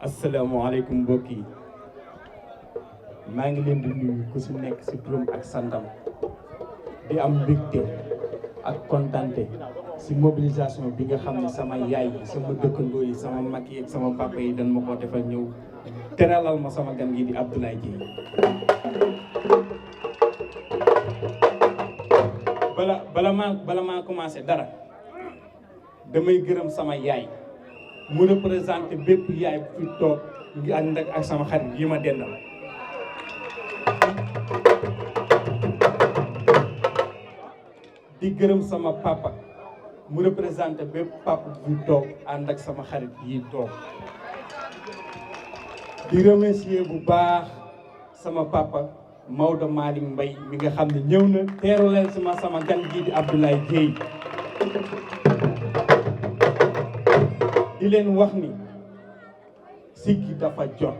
asalaamaaleykum mbokk yi maa ngi leen di nuyu ku si nekk si turam ak santam di am mbégte ak kontante si mobilisation bi nga xam ne sama yaay yi sama dëkkandoo yi sama mag yi ak sama papa yi dañ ma ko defal ñëw teralal ma sama gan gi di Abdoulaye Dieye. bala maa commencé dara damay gërëm sama yaay mu représenté bépp yaay bu fi toog ngi ànd ak sama xarit yi ma dendal. di gërëm sama papa mu représenté bépp papa bu fi toog ànd ak sama xarit yi toog. di remercier bu baax sama papa Maodo Malick Mbaye mi nga xam ne ñëw na teeru leen sama gan gii di Abdoulaye Dieye. di leen wax ni siggi dafa jot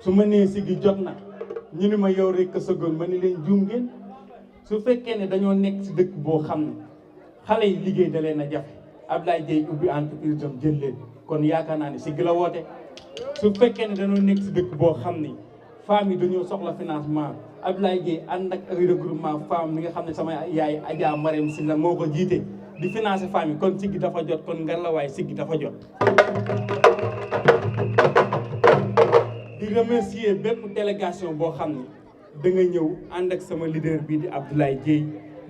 su ma nee siggi jot na ñu ni ma yow rek a sëggoon ma ni leen juum ngeen su fekkee ne dañoo nekk ci dëkk boo xam ne xale yi liggéey da leen a jafe Abdoulaye Dieye ubbi entreprise am jël leen kon yaakaar naa ne siggi la woote. su fekkee ne dañoo nekk ci dëkk boo xam ni femmes yi dañoo soxla financement Abdoulaye Dieye ànd ak regroupement femme mi nga xam ne sama yaay Adja Marème Sylla moo ko jiite di financer femmes yi kon siggi dafa jot kon ngar la waaye siggi dafa jot. di remercier bépp délégation boo xam ne da nga ñëw ànd ak sama leader bii di Abdoulaye Dieye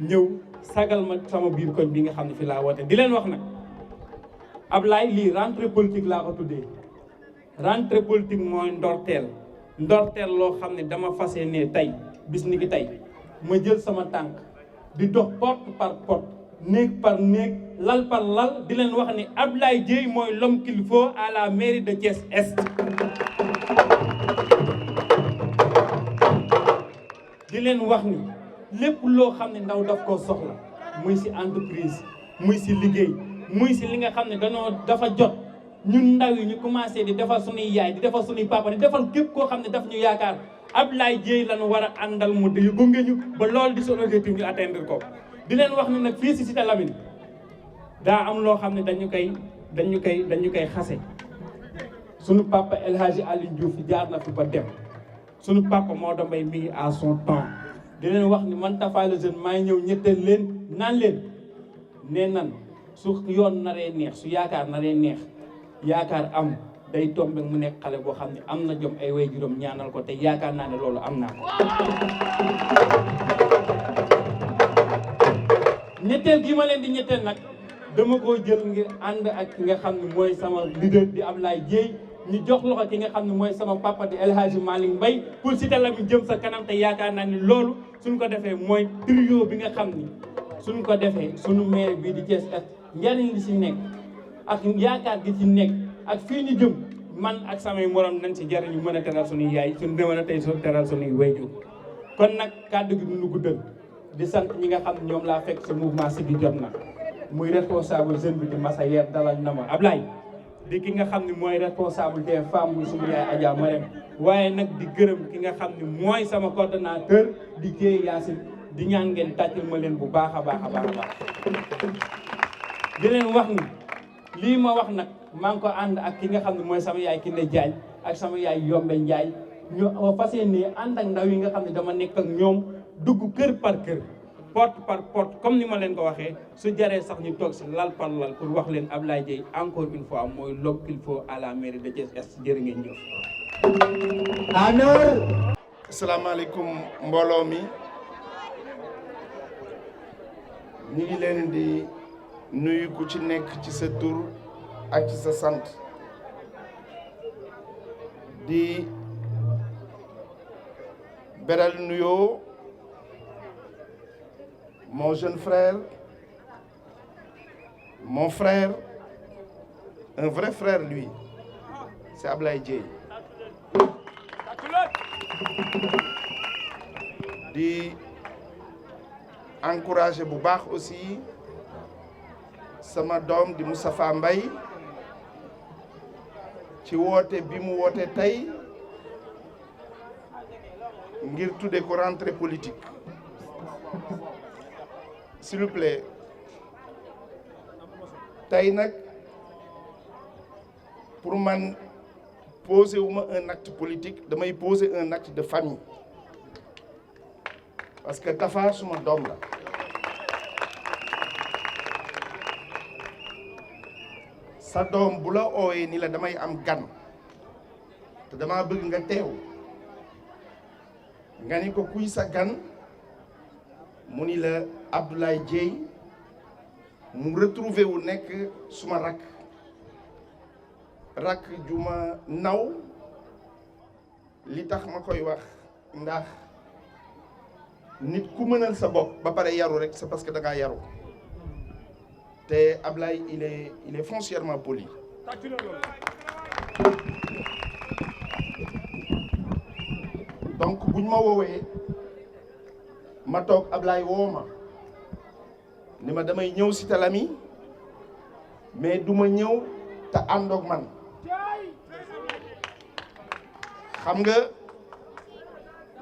ñëw sagal ma sama biir koñ bi nga xam ne fi laa woote di leen wax nag Abdoulaye lii rentrée politique laa ko tuddee. rentrée politique mooy ndorteel loo xam ne dama fas yéene tey bis ni ki tey ma jël sama tànk di dox porte par porte néeg par néeg lal par lal di leen wax ni Abdoulaye Dieye mooy l'homme qu'il faut à la mairie de Thiès Est. di leen wax ni lépp loo xam ne ndaw daf koo soxla muy ci entreprise muy ci liggéey muy ci li nga xam ne dafa jot. ñun ndaw yi ñu commencé di defal suñuy yaay di defal suñuy papa di defal képp koo xam ne daf ñu yaakaar Abdoulaye Dieye lañu war a àndal mu yu gunge ñu ba loolu di suñu objectif ñu atteindre ko. di leen wax ni nag fii ci Cité Lamy daa am loo xam ne dañu koy xase suñu papa El Hadji Aliou Diouf jaar na fi ba dem suñu papa Maodo Mbaye mi ngi à son temps di leen wax ni man Tafa le jeune maa ngi ñëw ñetteel leen naan leen nee nan su yoon naree neex su yaakaar naree neex. yaakaar am day tombe mu nekk xale boo xam ne am na jom ay way juróom ñaanal ko te yaakaar naa ne loolu am naa ko. ñetteel gi ma leen di ñetteel nag dama koo jël ngir ànd ak ki nga xam ne mooy sama leader di Abdoulaye Dieye ñu jox loxo ki nga xam ne mooy sama papa di El Hadji Malick Mbaye pour Cité Lamy jëm sa kanam te yaakaar naa ni loolu suñ ko defee mooy trio bi nga xam ni suñ ko defee suñu maire bi di Thiès Est njariñ li si nekk. ak yaakaar gi ci nekk ak fii ñu jëm man ak samay morom nañ ci jariñu mën a teral suñuy yaay suñu mën a tey teral suñuy wayjur kon nag kàddu gi duñu guddal di sant ñi nga xam ne ñoom laa fekk ci mouvement Siggi jot na muy responsable jeune bi di Massayer dalal na ma Ablaye di ki nga xam ne mooy responsable des femmes muy suñu yaay Adja Marème waaye nag di gërëm ki nga xam ne mooy sama coordonnateur di Dieye Yacine di ñaan ngeen tàccul ma leen bu baax a baax a baax a baax di leen wax ni lii ma wax nag maa ngi ko ànd ak ki nga xam ne mooy sama yaay Kiné Diagne ak sama yaay Yombe Ndiaye ñu fas yéene ànd ak ndaw yi nga xam ne dama nekk ak ñoom dugg kër par kër porte par porte comme ni ma leen ko waxee su jaree sax ñu toog si lal par lal pour wax leen Abdoulaye Dieye encore une fois mooy l'homme qu'il faut à la mairie de Thiès Est jërë ngeen jëf. asalaamaaleykum mbooloo mi ñu ngi leen di nuyu ku ci nekk ci sa tur ak ci sa sant di beral nuyoo mon jeune frère mon frère un vrai frère lui c'est Abdoulaye Dieye di encourager bu baax aussi sama doom di Moustapha Mbaye ci woote bi mu woote tey ngir tudde ko rentrée politique s'il vous plaît tey nag pour man posé wu ma un acte politique damay poser un acte de famille parce que Tafa suma doom la sa doom bu la oowee ni la damay am gan te dama bëgg nga teew nga ni ko kuy sa gan mu ni la Abdoulaye Dieye mu retrouvé wu nekk suma rakk juma naw li tax ma koy wax ndax nit ku mënal sa bopp ba pare yaru rek c'est parce que da ngaa yaru te Ablaye il est foncièrement poli donc buñ ma woowee ma toog Ablaye woo ma ni ma damay ñëw Cité Lamy mais du ma ñëw te àndoog man xam nga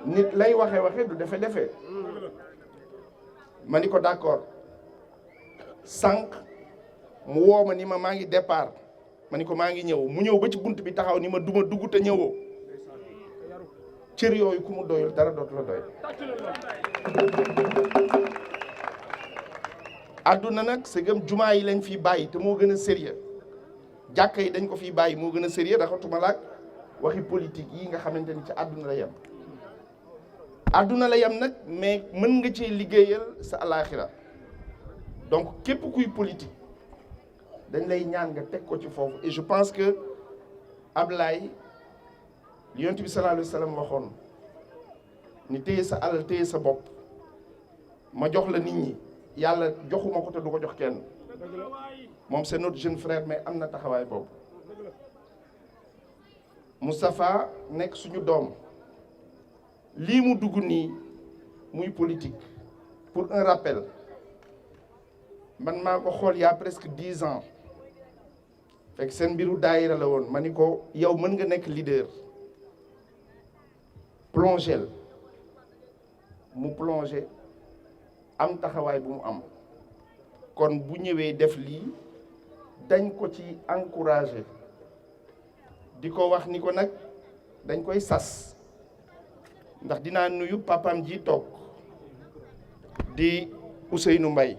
nit lay waxe du defe ma ni ko d'accord sànq mu woo ma ni ma maa ngi départ ma ni ko maa ngi ñëw mu ñëw ba ci bunt bi taxaw ni ma duma dugg te ñëwoo cër yooyu ku mu doyul dara dootu la doy àdduna nag sëgëm jumaa yi lañ fiy bàyyi te moo gën a sérieux jàkka yi dañ ko fiy bàyyi moo gën a sérieux raxatuma laak waxi politique yi nga xamante ni ci àdduna la yem nag mais mën nga ci liggéeyal sa alaaxira donc képp kuy politique dañ lay ñaan nga teg ko ci foofu et je pense que Ablaye li Yonent bi sallallahu alayhi wa sallam waxoon ni téye sa alal téye sa bopp ma jox la nit ñi yàlla joxuma ko te du ko jox kenn moom c'est notre jeune frère mais am na taxawaay boobu Moustapha nekk suñu doom lii mu dugg nii muy politique pour un rappel man maa ko xool y'a presque 10 ans fekk seen mbiru daayira la woon ma ni ko yow mën nga nekk leader plongel mu plongé am taxawaay bu mu am kon bu ñëwee def lii dañ ko ci encouragé di ko wax ni ko nag dañ koy sas ndax dinaa nuyu papam ji toog di Ousseynou Mbaye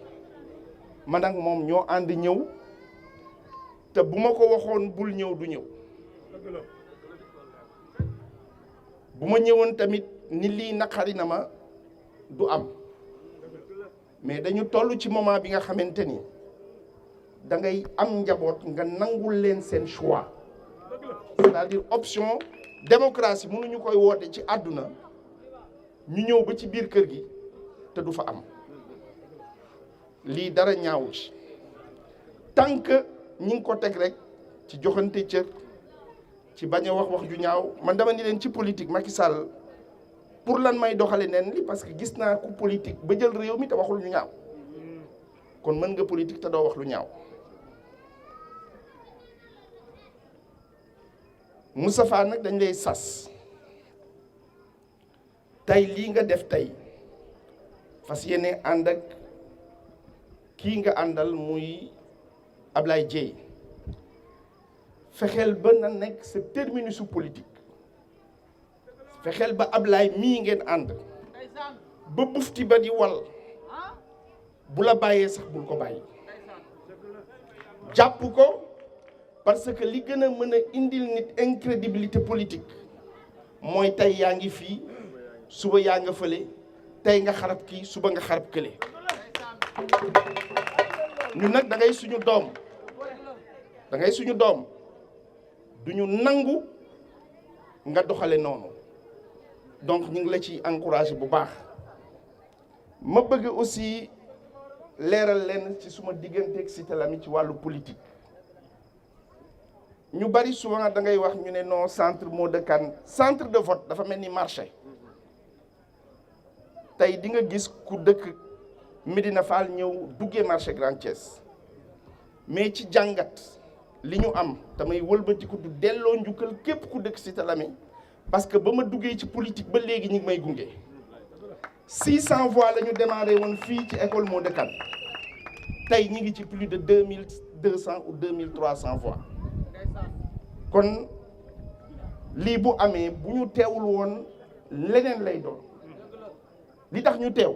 man ak moom ñoo ànd ñëw te bu ma ko waxoon bul ñëw du ñëw bu ma ñëwoon tamit ni lii naqari na ma du am mais dañu toll ci moment bi nga xamante ni da ngay am njaboot nga nangul leen seen choix c'est-à-dire option démocratie mënuñu koy woote ci àdduna ñu ñëw ba ci biir kër gi te du fa am lii dara ñaawu ci tant que ñi ngi ko teg rek ci joxante cër ci bañ a wax ju ñaaw man dama ni leen ci politique Macky Sall pour lan may doxale nen li parce que gis naa ku politique ba jël réew mi te waxul lu ñaaw kon mën nga politique te doo wax lu ñaaw Moustapha nag dañ lay sas tey lii nga def tey fas yéene ànd ak kii nga àndal muy Ablaye Dieye fexeel ba na nekk sa terminus politique fexeel ba Ablaye mii ngeen ànd ba bufti ba di wal bu la bàyyee sax bul ko bàyyi jàpp ko parce que li gën a mën a indil nit incrédibilité politique mooy tey yaa ngi fii suba yaa nga fële tey nga xarab kii suba nga xarab kële ñun nag da ngay suñu doom duñu nangu nga doxale noonu donc ñu ngi la ci encouragé bu baax ma bëgg aussi leeral leen ci suma digganteeg Cité Lamy ci wàllu politique ñu bari souvent da ngay wax ñu ne non centre moo dëkkaan centre de vote dafa mel ni marché tey di nga gis ku dëkk Médina Fall ñëw duggee marché Grand Thiès mais ci jàngat li ñu am damay wëlbatiku du delloo njukkal képp ku dëkk Cité Lamy parce que ba ma duggee ci politique ba léegi ñu ngi may gunge 600 voix la ñu démarré woon fii ci école moo dëkkaan tey ñi ngi ci plus de 2200 ou 2300 voix kon lii bu amee bu ñu teewul woon leneen lay doon li tax ñu teew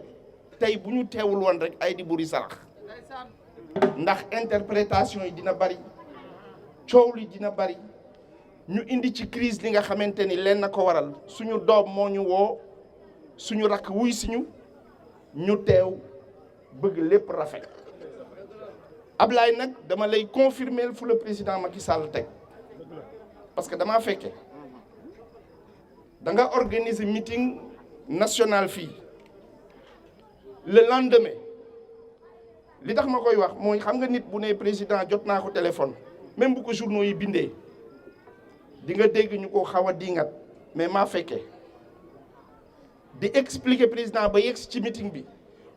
tey bu ñu teewul woon rek ay di buri sarax ndax interprétation yi dina bari coow li dina bari ñu indi ci crise li nga xamante ni leen na ko waral suñu doom moo ñu woo suñu rakk wuy siñu ñu teew bëgg lépp rafet Ablaye nag dama lay confirmer fu le président Macky Sall teg parce que damaa fekke da nga organiser meeting national fii le lendemain li tax ma koy wax mooy xam nga nit bu ne président jot naa ko téléphone même bu ko journaux yi bindee di nga dégg ñu ko xaw a diingat mais maa fekkee di expliquer président ba yegg ci meeting bi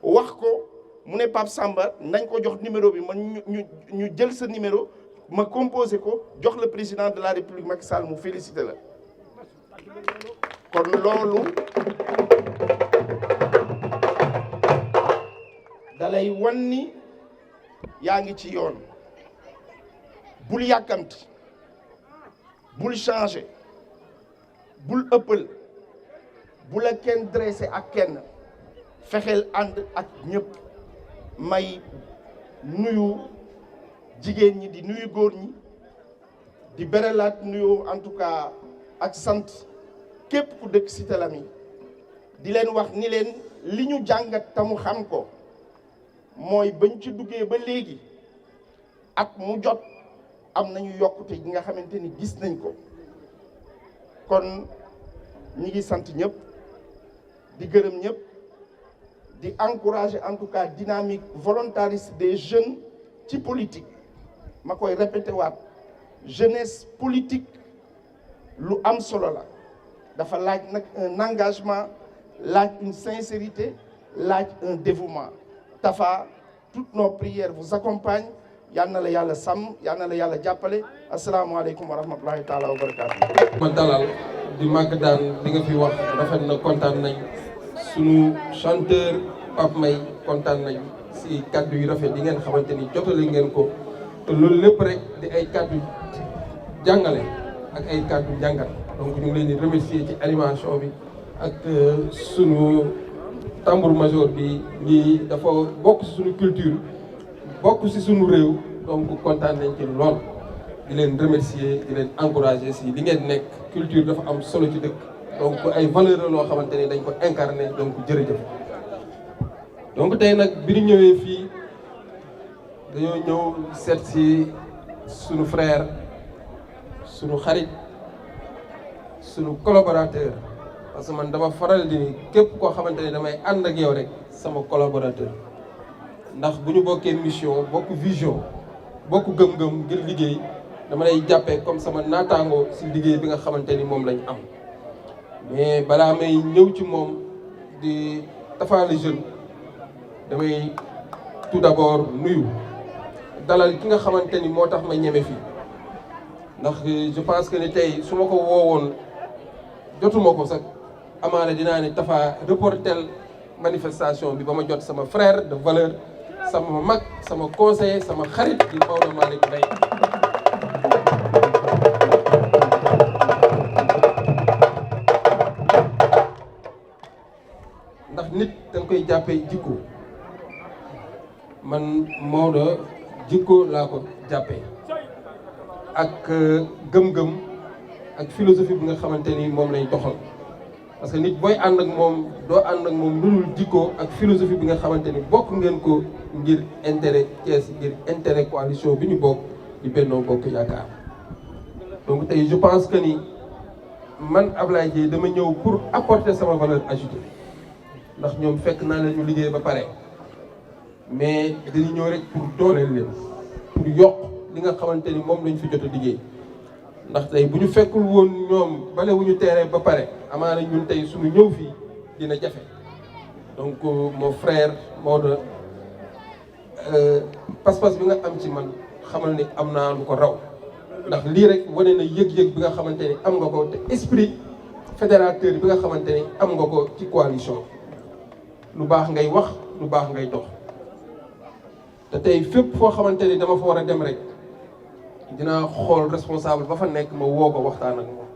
wax ko mu ne Pape Samba nañ ko jox numéro bi man ñu jël sa numéro ma composé ko jox le président de la République Macky Sall mu félicité la kon loolu dalay wan ni yaa ngi ci yoon bul yàkkamti bul changer bul ëppal bu la kenn dressé ak kenn fexeel ànd ak ñëpp may nuyu jigéen ñi di nuyu góor ñi di beralaat nuyu en tout cas ak sant képp ku dëkk Cité Lamy di leen wax ni leen li ñu jàngat tamu xam ko mooy bañ ci duggee ba léegi at mu jot am nañu yokkute yi nga xamante ni gis nañ ko kon ñi ngi sant ñëpp di gërëm ñëpp di encourager en tout cas dynamique volontariste des jeunes ci politique ma koy répété waat jeunesse politique lu am solo la dafa laaj nag un engagement laaj une sincérité laaj un dévouement Tafa toutes nos prières vous accompagnent yal na la yàlla sàmm yal na la yàlla jàppale asalaamaaleykum wa rahmatulahi taala wa barakaatu. ma dalal di màgg daan li nga fi wax rafet na kontaan nañ sunu chanteur Pape May kontaan nañ si kaddu yu rafet yi ngeen xamante ni jotale ngeen ko te loolu lépp rek di ay kaddu jàngale ak ay kaddu jàngat donc ñu ngi leen di remercier ci animation bi ak sunu tambour major bi lii dafa bokk si sunu culture bokk si sunu réew donc kontaan nañ ci lool di leen remercier di leen encourager si li ngeen nekk culture dafa am solo ci dëkk donc ay valeur la loo xamante ni dañ ko incarner donc jërëjëf. donc tey nag bi ñu ñëwee fii dañoo ñëw seet si sunu frère sunu xarit sunu collaborateur parce que man dama faral di ni képp koo xamante ni damay ànd ak yow rek sama collaborateur ndax bu ñu bokkee mission bokk vision bokk gëm-gëm ngir liggéey dama lay jàppee comme sama naataangoo si liggéey bi nga xamante ni moom lañ am mais balaa may ñëw ci moom di Tafa le jeune damay tout d'abord nuyu dalal ki nga xamante ni moo tax ma ñeme fii ndax je pense que ni tey su ma ko woowoon jotuma ko sax amaana dinaa ne Tafa reportel manifestation bi ba ma jot sama frère de valeur sama mag sama conseiller sama xarit di Maodo Malick Mbaye ndax nit da nga koy jàppee jikko man Maodo jikko laa ko jàppee ak gëm-gëm ak philosophie bi nga xamante ni moom lay doxal parce que nit booy ànd ak moom doo ànd ak moom lu dul jikko ak philosophie bi nga xamante ni bokk ngeen ko ngir intérêt Thiès ngir intérêt coalition bi ñu bokk di Benno Bokk Yaakaar donc tey je pense que ni man Ablaye Dieye dama ñëw pour apporter sama valeur ajoutée ndax ñoom fekk naa leen ñu liggéey ba pare mais dañu ñëw rek pour dooleel leen pour yokk li nga xamante ni moom lañ fi jot a liggéey ndax tey bu ñu fekkul woon ñoom bale wu ñu teeree ba pare amaana ñun tey suñu ñëw fii dina jafe donc mon frère Maodo pas-pas bi nga am ci man xamal ni am naa lu ko raw ndax lii rek wane na yëg-yëg bi nga xamante ni am nga ko te esprit fédérateur bi nga xamante ni am nga ko ci coalition lu baax ngay wax lu baax ngay dox te tey fépp foo xamante ni dama fa war a dem rek dinaa xool responsable ba fa nekk ma woo ko waxtaan ak moom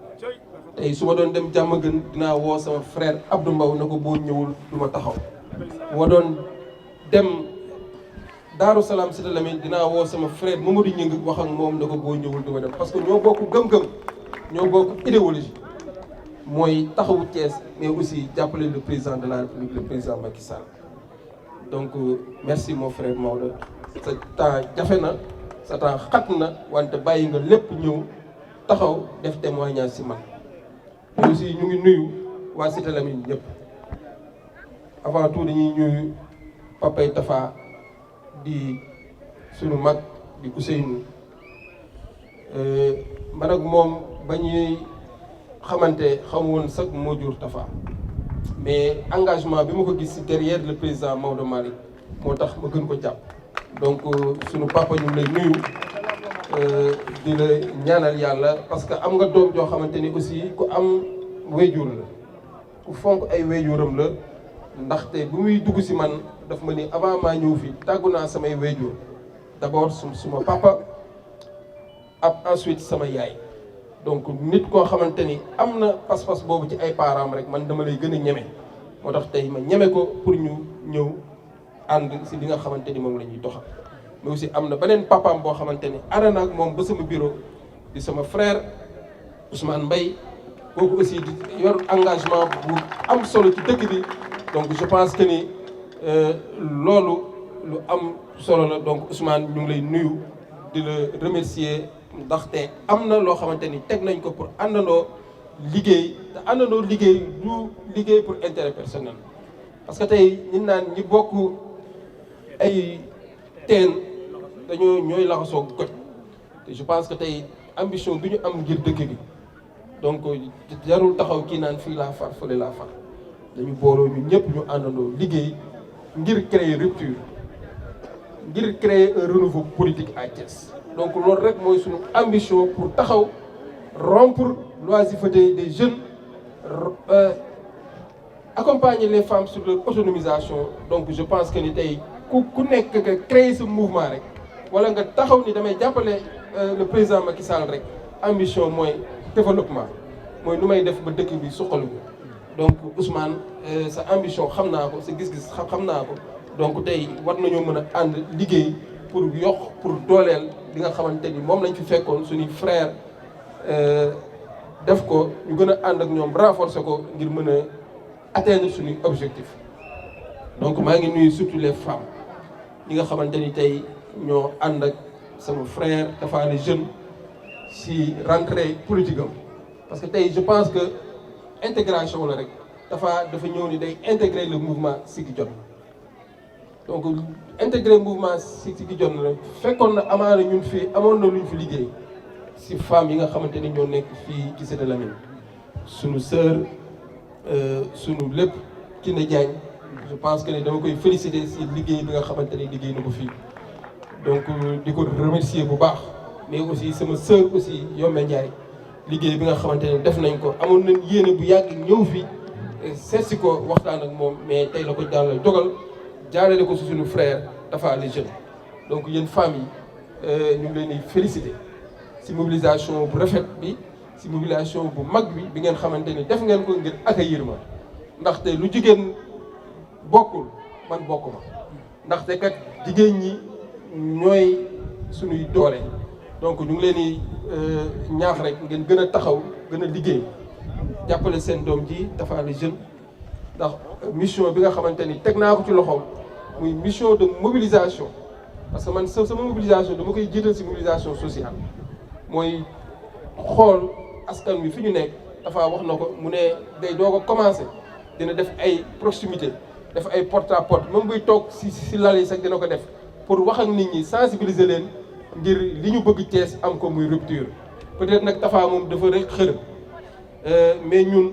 tey su ma doon dem jàmm gën dinaa woo sama frère Abdou Mbow na ko boo ñëwul du ma taxaw moo doon dem Daaru Salaam Cité Lamine dinaa woo sama frère Mamadou Ñing wax ak moom na ko boo ñëwul du ma dem parce que ñoo bokk gëm-gëm ñoo bokk idéologie mooy taxawu Thiès mais aussi jàppale le président de la République le président Macky Sall donc merci mon frère Maodo sa temps jafe na sa temps xat na wante bàyyi nga lépp ñëw taxaw def témoignage ci man mais aussi ñu ngi nuyu waa Cité Lamine ñëpp avant tout dañuy ñuy Papay Tafa di suñu mag di Ousseynou man ak moom ba ñuy xamante xamu woon sax moo jur Tafa mais engagement bi ma ko gis ci derrière le président Maodo Malick moo tax ma gën ko jàpp donc suñu papa ñu lay nuyu di la ñaanal yàlla parce que am nga doom joo xamante ni aussi ku am wéyjur la ku fonk ay wéyjuram la ndaxte bu muy dugg ci man daf ma ni avant maa ñëw fi tàggu naa samay wéyjur d'abord suma papa ab ensuite sama yaay donc nit koo xamante ni am na pas-pas boobu ci ay parents rek man dama lay gën a ñeme moo tax tey ma ñeme ko pour ñu ñëw ànd ci li nga xamante ni moom la ñuy doxal mais aussi am na beneen papaam boo xamante ni ànd na ak moom ba sama bureau di sama frère Ousmane Mbaye kooku aussi di yor engagement bu am solo ci dëkk bi donc je pense que ni loolu lu am solo la donc Ousmane ñu ngi lay nuyu di la remercier ndaxte am na loo xamante ni teg nañ ko pour àndandoo liggéey te àndandoo liggéey du liggéey pour intérêt personnel parce que tey ñi naan ñi bokk ay teen dañoo ñooy laxasoo goj te je pense que tey ambition bi ñu am ngir dëkk bi donc jarul taxaw kii naan fii laa far fële laa far dañu booloo ñu ñëpp ñu àndandoo liggéey ngir créer rupture ngir créer un renouveau politique à Thiès donc loolu rek mooy suñu ambition pour taxaw rompre l'oisiveté des jeunes accompagner les femmes sur leur autonomisation donc je pense que ni tey ku nekk nga créer ce mouvement rek wala nga taxaw ni damay jàppale le président Macky Sall rek ambition mooy développement mooy nu may def ba dëkk bi suqaliku donc Ousmane sa ambition xam naa ko sa gis-gis xam naa ko donc tey war nañoo mën a ànd liggéey pour yokk pour dooleel li nga xamante ni moom lañ fi fekkoon suñuy frère def ko ñu gën a ànd ak ñoom renforcer ko ngir mën a atteindre suñuy objectif donc maa ngi nuyu surtout les femmes ñi nga xamante ni tey ñoo ànd ak sama frère dafa les jeunes si rentrée politique am parce que tey je pense que intégration la rek dafa ñëw ni day intégrer le mouvement Siggi Jot donc intégrer mouvement Siggi Jot la fekkoon na amaana ñun fii amoon na lu ñu fi liggéey si femmes yi nga xamante ni ñoo nekk fii ci Cité Lamine sunu sœur sunu lépp Kiné Diagne je pense que ni dama koy féliciter si liggéey bi nga xamante ni liggéey na ko fii donc di ko remercier bu baax mais aussi sama sœur aussi Yombe Ndiaye liggéey bi nga xamante ne def nañ ko amoon nañ yéene bu yàgg ñëw fi seetsi ko waxtaan ak moom mais tey la ko jàll dogal jaarale ko si suñu frère dafa les jeunes donc yéen femmes yi ñu ngi leen di féliciter si mobilisation bu rafet bi si mobilisation bu mag bi ngeen xamante ni def ngeen ko ngir accueillir ma ndaxte lu jigéen bokkul man bokk ma ndaxte kat jigéen ñi ñooy suñuy doole donc ñu ngi leen di ñaax rek ngeen gën a taxaw gën a liggéey jàppale seen doom ji dafa les jeunes ndax mission bi nga xamante ni teg naa ko ci loxoom muy mission de mobilisation parce que man sama mobilisation dama koy jiital si mobilisation sociale mooy xool askan wi fi ñu nekk dafa wax na ko mu ne day doog a commencé dina def ay proximité def ay porte à porte même buy toog si lal yi sax dina ko def pour wax ak nit ñi sensibiliser leen ngir li ñu bëgg Thiès am ko muy rupture peut-être nag Tafa moom dafa rek xërëm mais ñun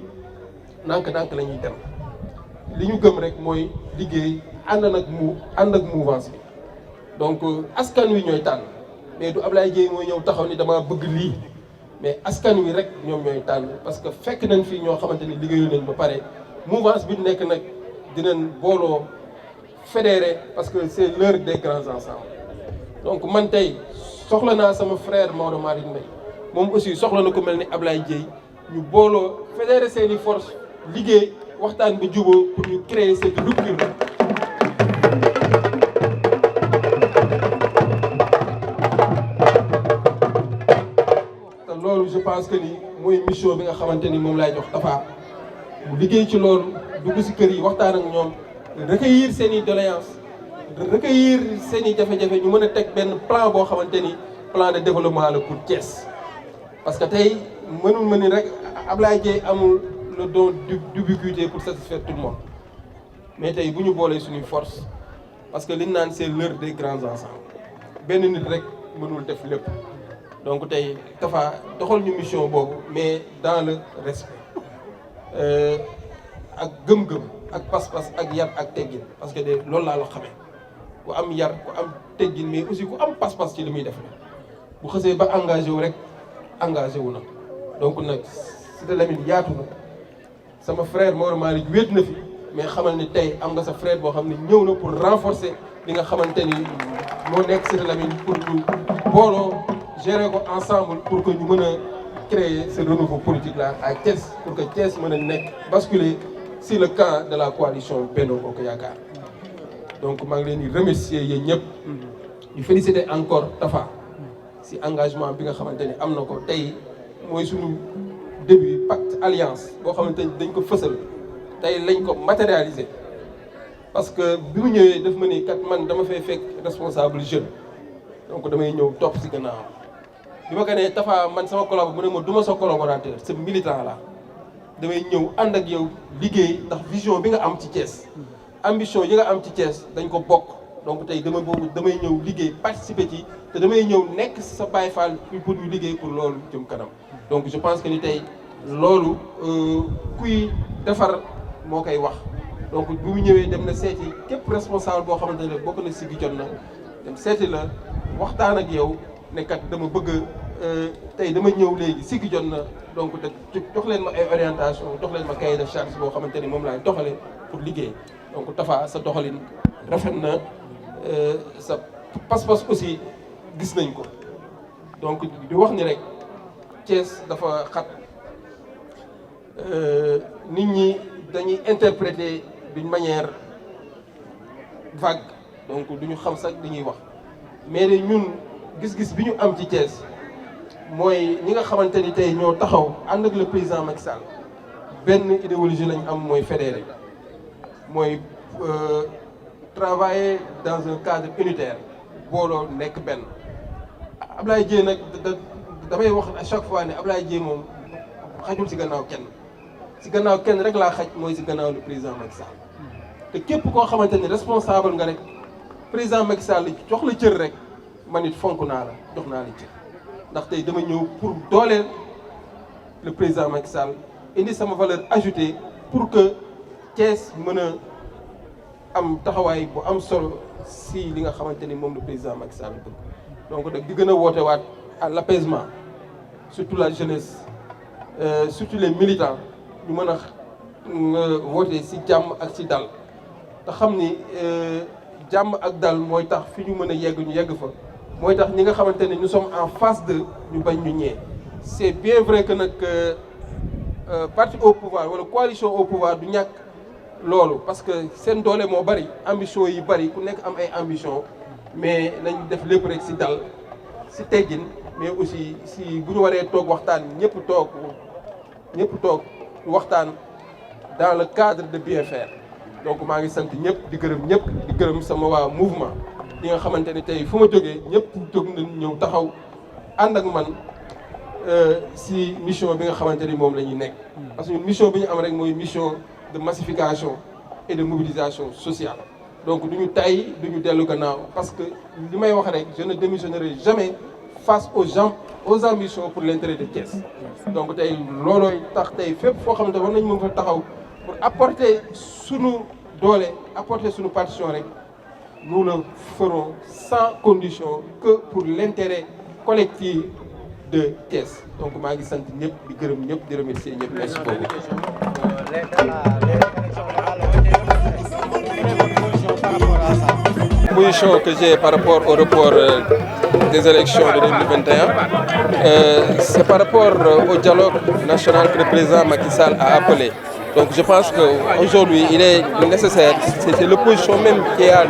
nànk-nànk la ñuy dem li ñu gëm rek mooy liggéey ànd ak mouvance bi donc askan wi ñooy tànn mais du Ablaye Dieye mooy ñëw taxaw ni dama bëgg lii mais askan wi rek ñoom ñooy tànn parce que fekk nañ fii ñoo xamante ni liggéeyu nañ ba pare mouvance bi nekk nag dinañ booloo fédéré parce que c'est l'heure des grands ensembles donc man tey soxla naa sama frère Maodo Malick Mbaye moom aussi soxla na ko mel ni Ablaye Dieye ñu booloo fédérer seeni force liggéey waxtaan ba juboo pour ñu créer cette rupture. te loolu je pense que ni mooy mission bi nga xamante ni moom laay jox Tafa mu liggéey ci loolu dugg si kër yi waxtaan ak ñoom recueillir seen i doléances recueillir seen i jafe-jafe ñu mën a teg benn plan boo xamante ni plan de développement la pour Thiès. parce que tey mënul ma ni rek Ablaye Dieye amul le don d'ubiquité pour satisfaire tout le monde mais tey bu ñu boolee suñuy force parce que liñ naan c'est l'heure des grands ensembles benn nit rek mënul def lépp donc tey Tafa doxal ñu mission boobu mais dans le respect ak gëm-gëm ak pas-pas ak yar ak teggin parce que de loolu laa la xamee ku am yar ku am teggin mais aussi ku am pas-pas ci li muy def bu xësee ba engagé wu rek engagé wu na donc nag Cité Lamy yaatu na sama frère Mor Malick wéet na fi mais xamal ni tey am nga sa frère boo xam ne ñëw na pour renforcer li nga xamante ni moo nekk Cité Lamy pour ñu booloo gérer ko ensemble pour que ñu mën a créer ce renouveau politique là à Thiès pour que Thiès mën a nekk basculer sur le camp de la coalition Benno Bokk Yaakaar donc maa ngi leen di remercier yéen ñëpp ñu féliciter encore Tafa si engagement bi nga xamante ni am na ko tey mooy suñu début pacte alliance boo xamante ni dañ ko fësal tey lañ ko matérialiser parce que bi mu ñëwee daf ma ni kat man dama fay fekk responsable jeune donc damay ñëw topp si gannaaw bi ma ko nee Tafa man sama collaborateur mu ne ma du ma sa collaborateur sa militant la damay ñëw ànd ak yow liggéey ndax vision bi nga am ci Thiès ambition yi nga am ci Thiès dañ ko bokk donc tey damay ñëw liggéey participer ci te damay ñëw nekk sa Baye Fall pour ñu liggéey pour loolu jëm kanam donc je pense que ni tey loolu kuy defar moo koy wax donc bu mu ñëwee dem na seeti képp responsable boo xamante ne bokk na si gi jot na dem seeti la waxtaan ak yow ne kat dama bëgg tey dama ñëw léegi si gi jot na donc te jox leen ma ay orientation jox leen ma cahier de charge boo xamante ni moom laay doxale pour liggéey donc Tafa sa doxalin rafet na sa pas-pas aussi gis nañ ko donc di wax ni rek Thiès dafa xat nit ñi dañuy interpréter d'une manière vague donc duñu xam sax li ñuy wax mais de ñun gis-gis bi ñu am ci Thiès mooy ñi nga xamante ni tey ñoo taxaw ànd ak le président Macky Sall benn idéologie lañ am mooy fédéré mooy travailler dans un cadre unitaire booloo nekk benn Ablaye Dieye nag damay wax à chaque fois ne Ablaye Dieye moom xajul ci gannaaw kenn rek laa xaj mooy ci gannaaw le président Macky Sall te képp koo xamante ni responsable nga rek président Macky Sall jox la cër rek man it fonk naa la jox naa la cër ndax tey dama ñëw pour dooleel le président Macky Sall indi sama valeur ajoutée pour que Thiès mën a am taxawaay bu am solo si li nga xamante ni moom le président Macky Sall bëgg donc nag di gën a woote waat à l'apaisement surtout la jeunesse surtout les militants ñu mën a woote si jàmm ak si dal te xam ni jàmm ak dal mooy tax fi ñu mën a yegg ñu yegg fa mooy tax ñi nga xamante ne nous sommes en face de ñu bañ ñu ñee c'est bien vrai que nag parti au pouvoir wala coalition au pouvoir du ñàkk loolu parce que seen doole moo bari ambition yi bari ku nekk am ay ambition mais nañ def lépp rek si dal si teggin mais aussi si bu ñu waree toog waxtaan ñëpp toog waxtaan dans le cadre de bien faire donc maa ngi sant ñëpp di gërëm sama waa mouvement li nga xamante ne tey fu ma jógee ñëpp jóg nañ ñëw taxaw ànd ak man si mission bi nga xamante ni moom la ñuy nekk parce que mission bi ñu am rek mooy mission de massification et de mobilisation sociale donc du ñu tay du ñu dellu gannaaw parce que li may wax rek je ne démissionnerai jamais face aux ambitions pour l'intérêt de Thiès donc tey loolooy tax tey fépp foo xamante war nañ mën fa taxaw pour apporter sunu doole apporter sunu partition rek nous le ferons sans condition que pour l'intérêt collectif de Thiès donc maa ngi sant ñëpp di gërëm ñëpp di remercier ñëpp merci beaucoup. Position que j'ai par rapport au report des élections de 2021, c'est par rapport au dialogue national que le président Macky Sall a appelé. Donc je pense qu'aujourd'hui, il est nécessaire, c'est l'opposition même qui a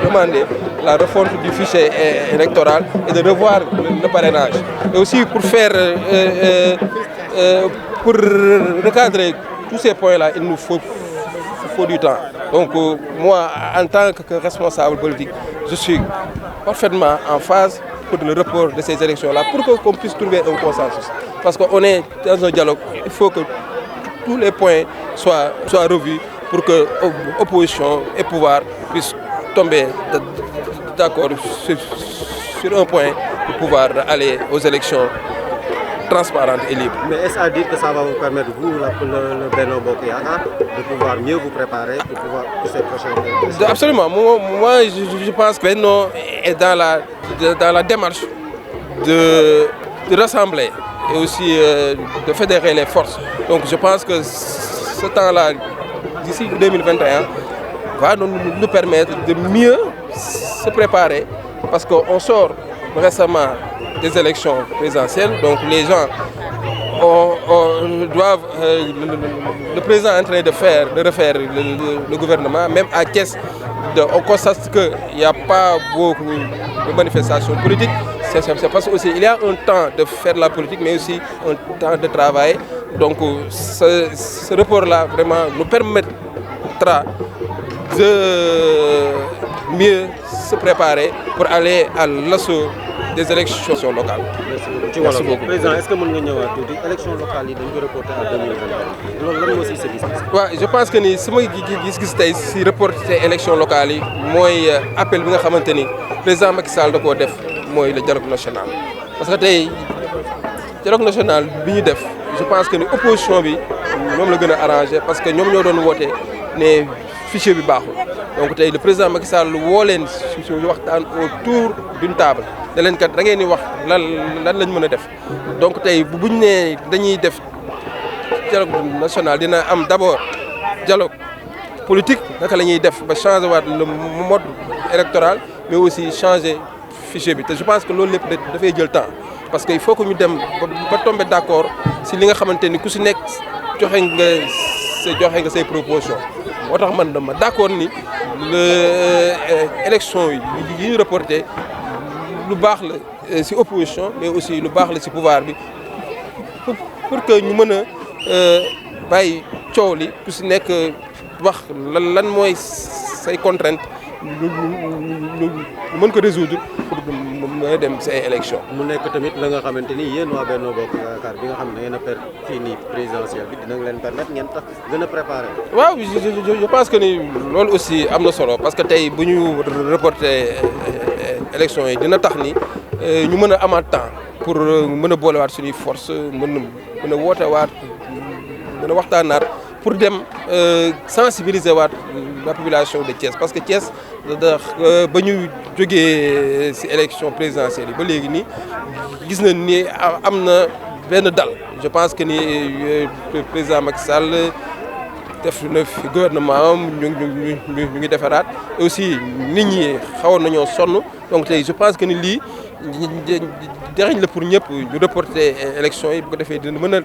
demandé la refonte du fichier électoral et de revoir le parrainage. Et aussi pour faire, pour recadrer tous ces points-là, il nous faut du temps. Donc moi, en tant que responsable politique, je suis parfaitement en phase pour le report de ces élections-là, pour qu'on puisse trouver un consensus. Parce qu'on est dans un dialogue, il faut que tous les points soient revus pour que l'opposition et le pouvoir puissent tomber d'accord sur un point pour pouvoir aller aux élections transparentes et libres. Mais est-ce à dire que ça va vous permettre, vous, le Benno Bokk Yaakaar, de pouvoir mieux vous préparer pour ces prochaines élections? Absolument. Moi, je pense que Benno est dans la démarche de rassembler et aussi de fédérer les forces. Donc je pense que ce temps-là, d'ici 2021, va nous permettre de mieux se préparer parce qu'on sort récemment des élections présidentielles. Donc les gens doivent... le président est en train de refaire le gouvernement, même à Thiès. On constate qu'il n'y a pas beaucoup de manifestations politiques. C'est parce qu'il y a un temps de faire la politique, mais aussi un temps de travail. Donc ce report-là vraiment nous permettra de mieux se préparer pour aller à l'assaut des élections locales. Merci beaucoup. Président, est-ce que vous pouvez nous dire que l'élection locale est reportée à 2021? Aussi, je pense que si je suis reporté l'élection locale, c'est appel que le président Macky Sall a fait le dialogue national. Parce que le dialogue national, je pense que l'opposition est arrangée parce que nous avons voté les fichiers. Donc le président Macky Sall a autour d'une table. Da ngeen di wax lan lañ mën a def donc tey bu ñu nee dañuy def dialogue national dina am d'abord dialogue politique naka la ñuy def ba changer waat le mode électoral mais aussi changer fichier bi te je pense que loolu lépp dafay jël temps parce que il faut que ñu dem ba tomber d'accord si li nga xamante ni ku si nekk joxe nga say propositions moo tax man dama d'accord ni élection yi ñu reporté lu baax la ci opposition mais aussi lu baax la ci pouvoir bi pour que ñu mën a bàyyi coow li ku ci nekk wax lan mooy say contraintes ñu mën ko résoudre pour mën a dem ci ay élections. mu nekk tamit la nga xamante ni yéen waa Benno Bokk Yaakaar bi nga xam ne da ngeen a perdre fii nii présidentielle bi dinañ leen permettre ngeen tax gën a préparer. waaw je pense que ni loolu aussi am na solo parce que tey bu ñu reporter élection yi dina tax ni ñu mën a amaat temps pour mën a boolewaat suñuy force mën a wootewaat mën a waxtaanaat pour dem sensibiliser waat la population de Thiès parce que Thiès ba ñu jógee ci élection présidentielle yi ba léegi nii gis nañ ni am na benn dal je pense que ni président Macky Sall def na fi gouvernement am ñu ngi defaraat et aussi nit ñi xawoon nañoo sonn donc tey je pense que ni lii jariñ la pour ñëpp ñu reporter élection yi bu ko defee dina mën a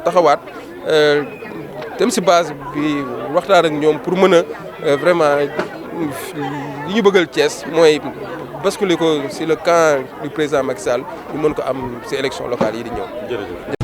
taxawaat dem ci base bi waxtaan ak ñoom pour mën a vraiment li ñu bëggal Thiès mooy basculer ko ci le camp du président Macky Sall ñu mën ko am ci élection locale yi di ñëw.